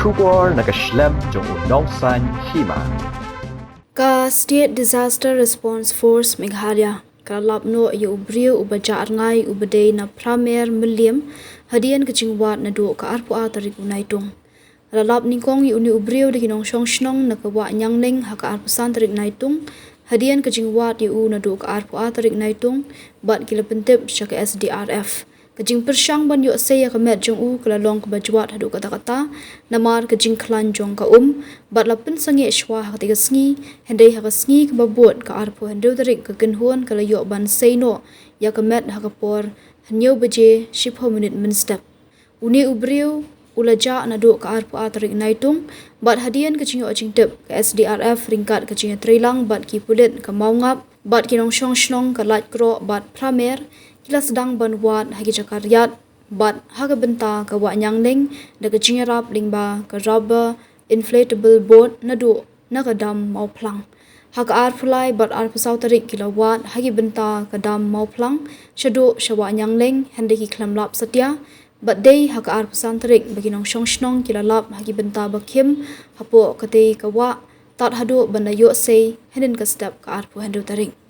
Shubor nakaslem jong unongsan Hima. Ka State Disaster Response Force Meghalaya kalap no yu Briew ubaja Rngai ubadei na Pramer Milliam hadian kecingwat Naduh ka arpu Tarik unaitung. Lalap ningkong yu ni Briew de kinong shnong na ka Wahñiangleng ha ka arpu Tarik naitung hadian kecingwat yu Naduh ka arpu Tarik naitung bat kila pentip syaka SDRF. Kajing persyang ban yuk saya kemet jong kelalong kebajuat hadu kata-kata namar kajing klan jong ka bat lapin sangi sywa ketika sengi hendai haka sengi kebabut ka arpo hendau tarik kegenhuan kala yuk ban sayno ya kemet haka por hanyau beje 10 minit menstep. Uni Briew ulaja Naduh ka arpo Tarik naitung bat hadian kajing yuk tip ke SDRF ringkat kajing trilang bat ki pulit ke maungap bat kinong shnong ke lat kro bat pramer kila sedang banwat hagi jakaryat bat haga benta ka Wahñiangleng da ka jingarap lingba ka rubber inflatable boat Naduh na ka dam mau plang haga arpulai bat arpusau Tarik kilawat hagi benta ka dam mau plang syadu Wahñiangleng hende ki klamlap satya bat dei haga arpusan Tarik bagi nong shnong kilalap hagi benta bakim hapo katei ka wa tat hadu banda yo sei henden ka step ka arpu hendu Tarik.